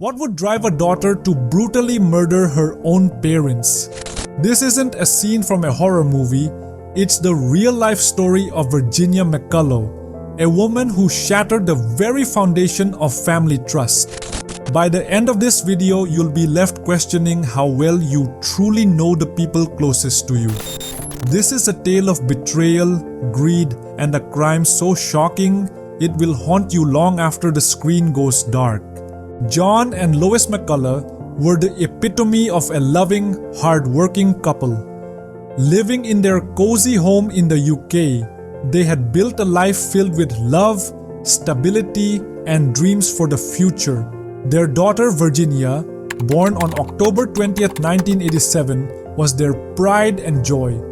What would drive a daughter to brutally murder her own parents? This isn't a scene from a horror movie, it's the real-life story of Virginia McCullough, a woman who shattered the very foundation of family trust. By the end of this video, you'll be left questioning how well you truly know the people closest to you. This is a tale of betrayal, greed, and a crime so shocking, it will haunt you long after the screen goes dark. John and Lois McCullough were the epitome of a loving, hard-working couple. Living in their cozy home in the UK, they had built a life filled with love, stability, and dreams for the future. Their daughter Virginia, born on October 20th, 1987, was their pride and joy.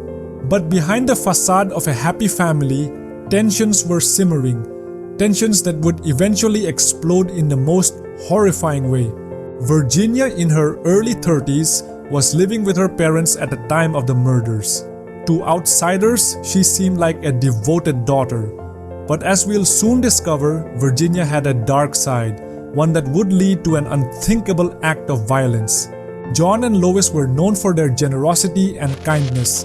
But behind the facade of a happy family, tensions were simmering. Tensions that would eventually explode in the most horrifying way. Virginia, in her early 30s, was living with her parents at the time of the murders. To outsiders, she seemed like a devoted daughter. But as we'll soon discover, Virginia had a dark side, one that would lead to an unthinkable act of violence. John and Lois were known for their generosity and kindness.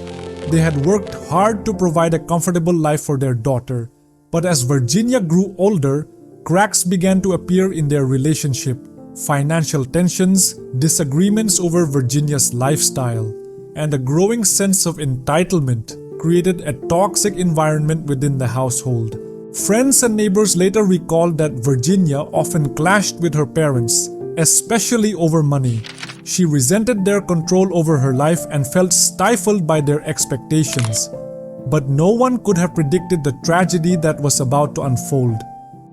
They had worked hard to provide a comfortable life for their daughter. But as Virginia grew older, cracks began to appear in their relationship. Financial tensions, disagreements over Virginia's lifestyle, and a growing sense of entitlement created a toxic environment within the household. Friends and neighbors later recalled that Virginia often clashed with her parents, especially over money. She resented their control over her life and felt stifled by their expectations. But no one could have predicted the tragedy that was about to unfold.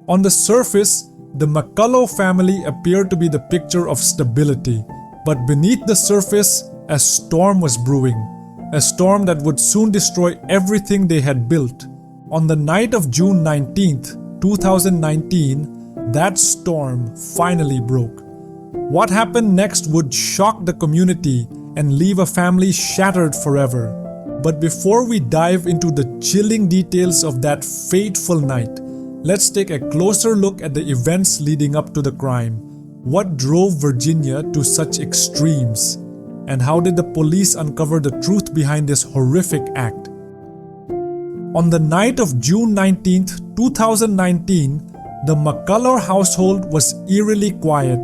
On the surface, the McCullough family appeared to be the picture of stability, but beneath the surface, a storm was brewing. A storm that would soon destroy everything they had built. On the night of June 19th, 2019, that storm finally broke. What happened next would shock the community and leave a family shattered forever. But before we dive into the chilling details of that fateful night, let's take a closer look at the events leading up to the crime. What drove Virginia to such extremes? And how did the police uncover the truth behind this horrific act? On the night of June 19th, 2019, the McCullough household was eerily quiet.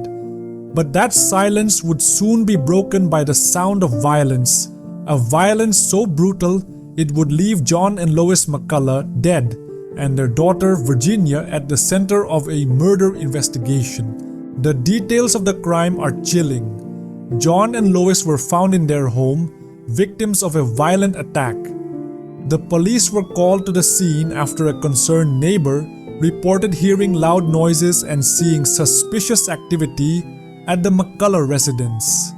But that silence would soon be broken by the sound of violence. A violence so brutal, it would leave John and Lois McCullough dead, and their daughter Virginia at the center of a murder investigation. The details of the crime are chilling. John and Lois were found in their home, victims of a violent attack. The police were called to the scene after a concerned neighbor reported hearing loud noises and seeing suspicious activity at the McCullough residence.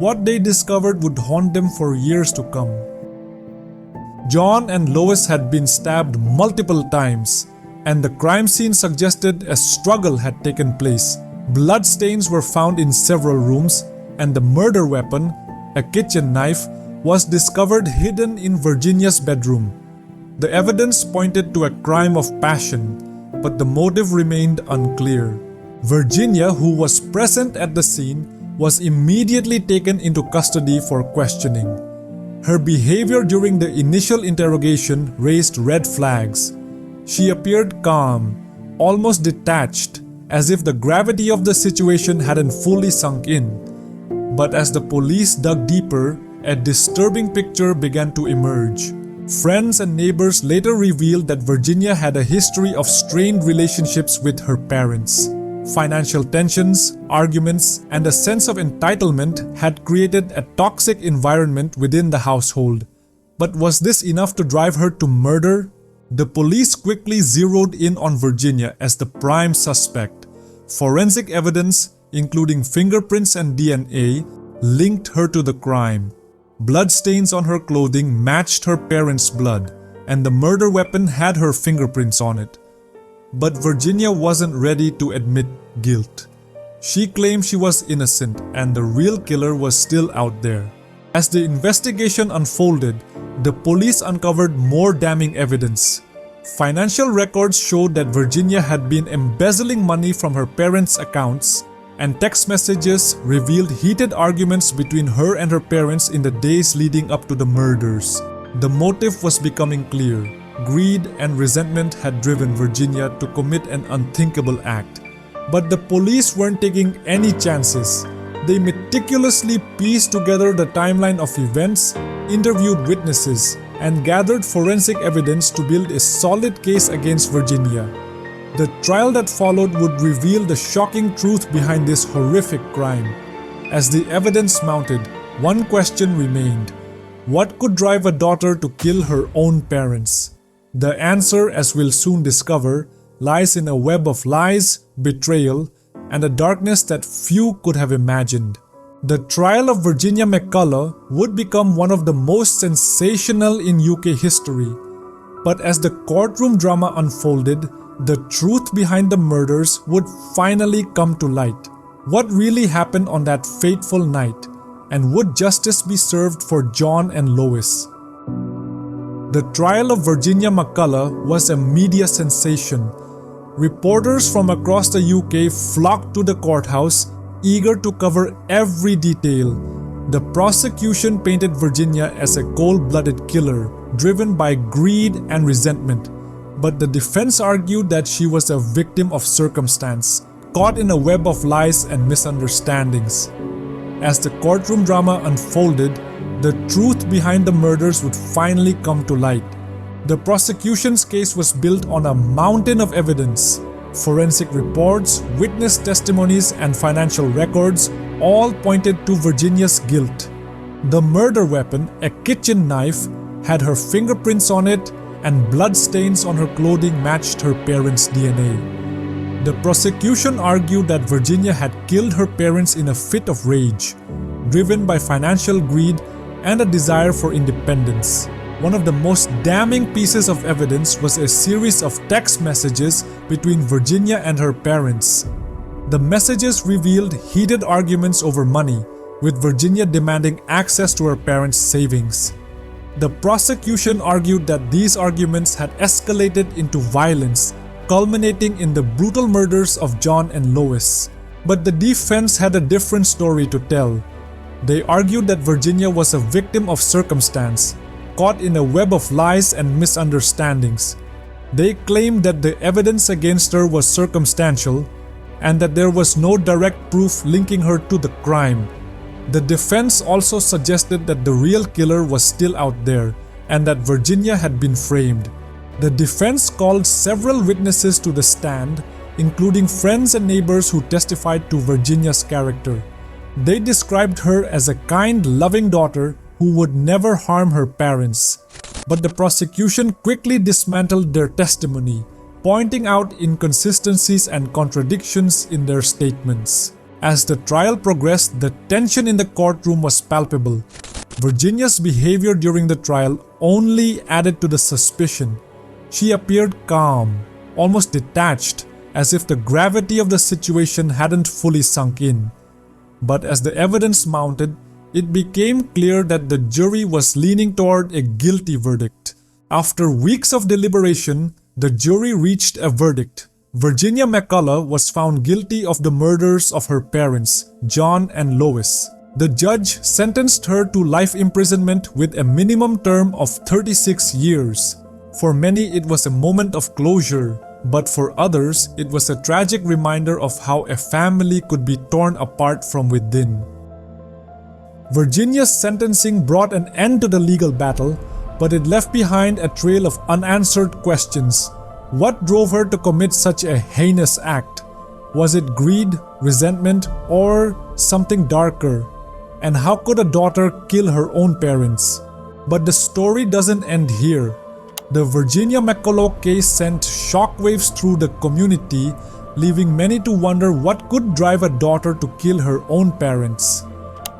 What they discovered would haunt them for years to come. John and Lois had been stabbed multiple times, and the crime scene suggested a struggle had taken place. Bloodstains were found in several rooms, and the murder weapon, a kitchen knife, was discovered hidden in Virginia's bedroom. The evidence pointed to a crime of passion, but the motive remained unclear. Virginia, who was present at the scene, was immediately taken into custody for questioning. Her behavior during the initial interrogation raised red flags. She appeared calm, almost detached, as if the gravity of the situation hadn't fully sunk in. But as the police dug deeper, a disturbing picture began to emerge. Friends and neighbors later revealed that Virginia had a history of strained relationships with her parents. Financial tensions, arguments, and a sense of entitlement had created a toxic environment within the household. But was this enough to drive her to murder? The police quickly zeroed in on Virginia as the prime suspect. Forensic evidence, including fingerprints and DNA, linked her to the crime. Bloodstains on her clothing matched her parents' blood, and the murder weapon had her fingerprints on it. But Virginia wasn't ready to admit guilt. She claimed she was innocent and the real killer was still out there. As the investigation unfolded, the police uncovered more damning evidence. Financial records showed that Virginia had been embezzling money from her parents' accounts and text messages revealed heated arguments between her and her parents in the days leading up to the murders. The motive was becoming clear. Greed and resentment had driven Virginia to commit an unthinkable act. But the police weren't taking any chances. They meticulously pieced together the timeline of events, interviewed witnesses, and gathered forensic evidence to build a solid case against Virginia. The trial that followed would reveal the shocking truth behind this horrific crime. As the evidence mounted, one question remained. What could drive a daughter to kill her own parents? The answer, as we'll soon discover, lies in a web of lies, betrayal, and a darkness that few could have imagined. The trial of Virginia McCullough would become one of the most sensational in UK history. But as the courtroom drama unfolded, the truth behind the murders would finally come to light. What really happened on that fateful night? And would justice be served for John and Lois? The trial of Virginia McCullough was a media sensation. Reporters from across the UK flocked to the courthouse, eager to cover every detail. The prosecution painted Virginia as a cold-blooded killer, driven by greed and resentment. But the defense argued that she was a victim of circumstance, caught in a web of lies and misunderstandings. As the courtroom drama unfolded, the truth behind the murders would finally come to light. The prosecution's case was built on a mountain of evidence. Forensic reports, witness testimonies, and financial records all pointed to Virginia's guilt. The murder weapon, a kitchen knife, had her fingerprints on it, and bloodstains on her clothing matched her parents' DNA. The prosecution argued that Virginia had killed her parents in a fit of rage, driven by financial greed and a desire for independence. One of the most damning pieces of evidence was a series of text messages between Virginia and her parents. The messages revealed heated arguments over money, with Virginia demanding access to her parents' savings. The prosecution argued that these arguments had escalated into violence, culminating in the brutal murders of John and Lois. But the defense had a different story to tell. They argued that Virginia was a victim of circumstance, caught in a web of lies and misunderstandings. They claimed that the evidence against her was circumstantial and that there was no direct proof linking her to the crime. The defense also suggested that the real killer was still out there and that Virginia had been framed. The defense called several witnesses to the stand, including friends and neighbors who testified to Virginia's character. They described her as a kind, loving daughter who would never harm her parents. But the prosecution quickly dismantled their testimony, pointing out inconsistencies and contradictions in their statements. As the trial progressed, the tension in the courtroom was palpable. Virginia's behavior during the trial only added to the suspicion. She appeared calm, almost detached, as if the gravity of the situation hadn't fully sunk in. But as the evidence mounted, it became clear that the jury was leaning toward a guilty verdict. After weeks of deliberation, the jury reached a verdict. Virginia McCullough was found guilty of the murders of her parents, John and Lois. The judge sentenced her to life imprisonment with a minimum term of 36 years. For many, it was a moment of closure, but for others, it was a tragic reminder of how a family could be torn apart from within. Virginia's sentencing brought an end to the legal battle, but it left behind a trail of unanswered questions. What drove her to commit such a heinous act? Was it greed, resentment, or something darker? And how could a daughter kill her own parents? But the story doesn't end here. The Virginia McCullough case sent shockwaves through the community, leaving many to wonder what could drive a daughter to kill her own parents.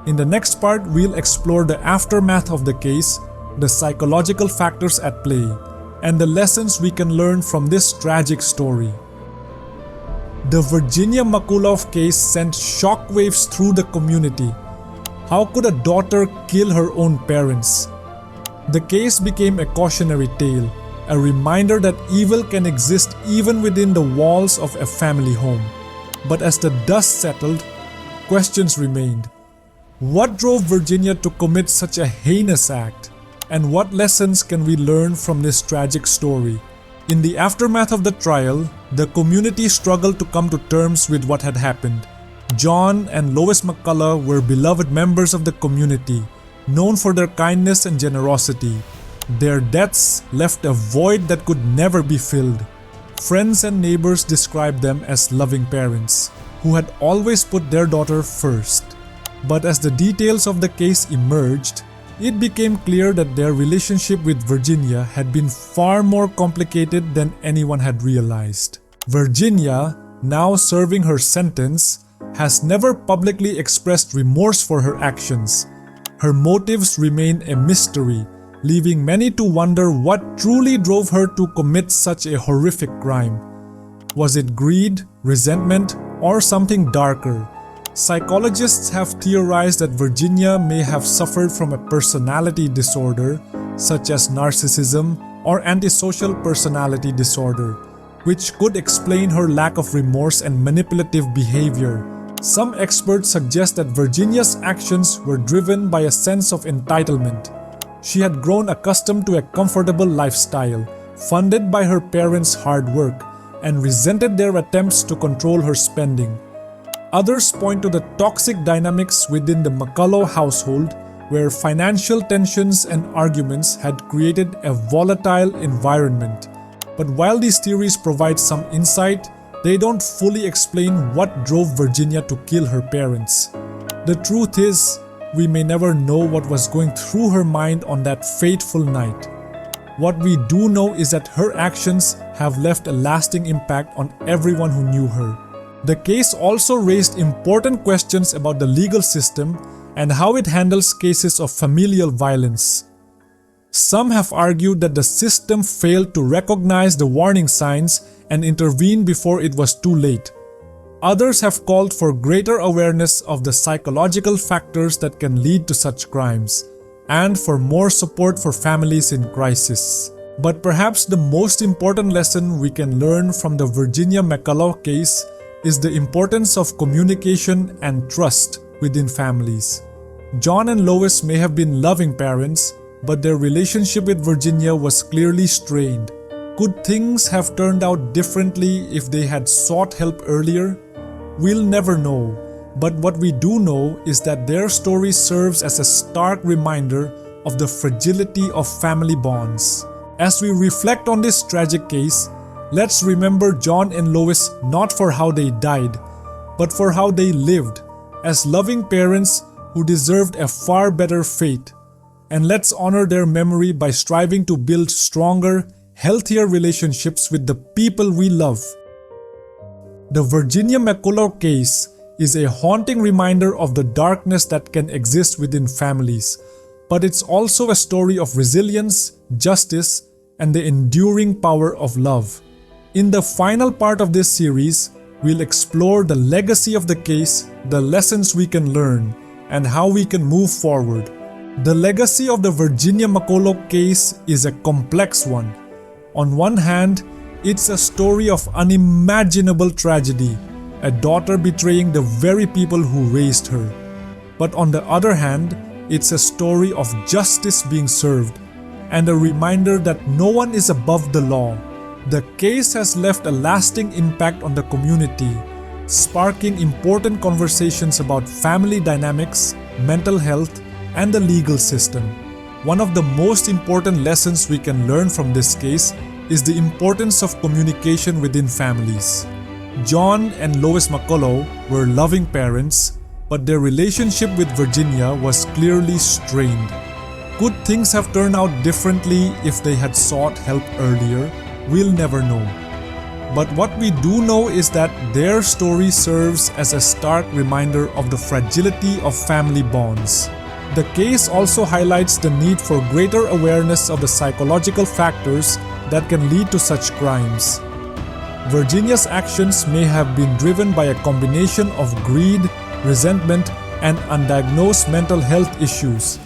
In the next part, we'll explore the aftermath of the case, the psychological factors at play, and the lessons we can learn from this tragic story. The Virginia McCullough case sent shockwaves through the community. How could a daughter kill her own parents? The case became a cautionary tale, a reminder that evil can exist even within the walls of a family home. But as the dust settled, questions remained. What drove Virginia to commit such a heinous act? And what lessons can we learn from this tragic story? In the aftermath of the trial, the community struggled to come to terms with what had happened. John and Lois McCullough were beloved members of the community, known for their kindness and generosity. Their deaths left a void that could never be filled. Friends and neighbors described them as loving parents, who had always put their daughter first. But as the details of the case emerged, it became clear that their relationship with Virginia had been far more complicated than anyone had realized. Virginia, now serving her sentence, has never publicly expressed remorse for her actions. Her motives remain a mystery, leaving many to wonder what truly drove her to commit such a horrific crime. Was it greed, resentment, or something darker? Psychologists have theorized that Virginia may have suffered from a personality disorder, such as narcissism or antisocial personality disorder, which could explain her lack of remorse and manipulative behavior. Some experts suggest that Virginia's actions were driven by a sense of entitlement. She had grown accustomed to a comfortable lifestyle, funded by her parents' hard work, and resented their attempts to control her spending. Others point to the toxic dynamics within the McCullough household, where financial tensions and arguments had created a volatile environment. But while these theories provide some insight, they don't fully explain what drove Virginia to kill her parents. The truth is, we may never know what was going through her mind on that fateful night. What we do know is that her actions have left a lasting impact on everyone who knew her. The case also raised important questions about the legal system and how it handles cases of familial violence. Some have argued that the system failed to recognize the warning signs and intervene before it was too late. Others have called for greater awareness of the psychological factors that can lead to such crimes, and for more support for families in crisis. But perhaps the most important lesson we can learn from the Virginia McCullough case is the importance of communication and trust within families. John and Lois may have been loving parents, but their relationship with Virginia was clearly strained. Could things have turned out differently if they had sought help earlier? We'll never know, but what we do know is that their story serves as a stark reminder of the fragility of family bonds. As we reflect on this tragic case, let's remember John and Lois not for how they died, but for how they lived as loving parents who deserved a far better fate. And let's honor their memory by striving to build stronger, healthier relationships with the people we love. The Virginia McCullough case is a haunting reminder of the darkness that can exist within families, but it's also a story of resilience, justice, and the enduring power of love. In the final part of this series, we'll explore the legacy of the case, the lessons we can learn, and how we can move forward. The legacy of the Virginia McCullough case is a complex one. On one hand, it's a story of unimaginable tragedy, a daughter betraying the very people who raised her. But on the other hand, it's a story of justice being served, and a reminder that no one is above the law. The case has left a lasting impact on the community, sparking important conversations about family dynamics, mental health, and the legal system. One of the most important lessons we can learn from this case is the importance of communication within families. John and Lois McCullough were loving parents, but their relationship with Virginia was clearly strained. Could things have turned out differently if they had sought help earlier? We'll never know. But what we do know is that their story serves as a stark reminder of the fragility of family bonds. The case also highlights the need for greater awareness of the psychological factors that can lead to such crimes. Virginia's actions may have been driven by a combination of greed, resentment, and undiagnosed mental health issues.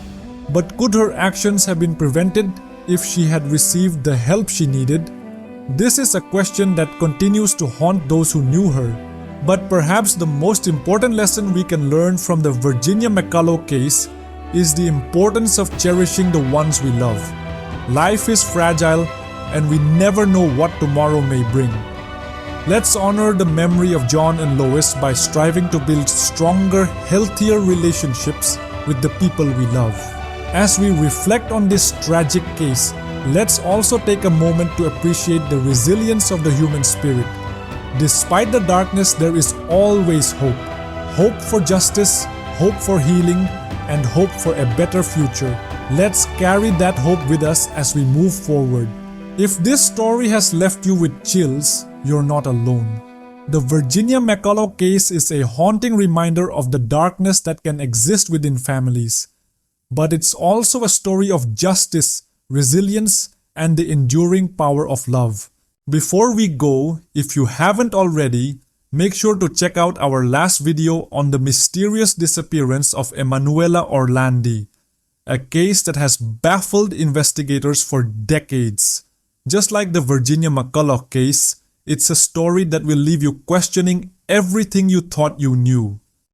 But could her actions have been prevented if she had received the help she needed? This is a question that continues to haunt those who knew her. But perhaps the most important lesson we can learn from the Virginia McCullough case is the importance of cherishing the ones we love. Life is fragile, and we never know what tomorrow may bring. Let's honor the memory of John and Lois by striving to build stronger, healthier relationships with the people we love. As we reflect on this tragic case, let's also take a moment to appreciate the resilience of the human spirit. Despite the darkness, there is always hope. Hope for justice, hope for healing, and hope for a better future. Let's carry that hope with us as we move forward. If this story has left you with chills, you're not alone. The Virginia McCullough case is a haunting reminder of the darkness that can exist within families. But it's also a story of justice, resilience, and the enduring power of love. Before we go, if you haven't already, make sure to check out our last video on the mysterious disappearance of Emanuela Orlandi, a case that has baffled investigators for decades. Just like the Virginia McCullough case, it's a story that will leave you questioning everything you thought you knew.